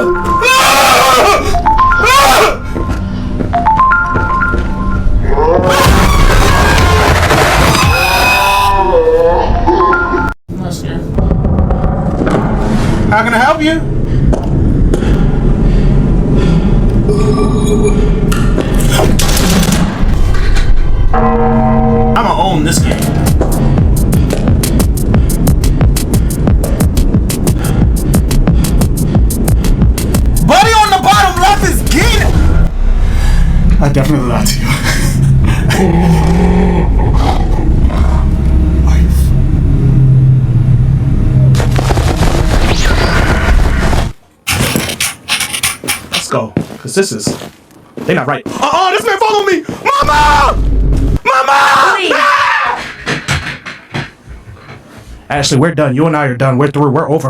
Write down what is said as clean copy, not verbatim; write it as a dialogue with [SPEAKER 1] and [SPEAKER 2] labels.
[SPEAKER 1] I'm not scared.
[SPEAKER 2] How can I help you? I'ma own this game. Buddy on the bottom left is getting. I definitely lied to you. Let's go, cause this is. They not right. This man follow me, Mama! Mama!
[SPEAKER 3] Please.
[SPEAKER 2] Ashley, we're done. You and I are done. We're through. We're over.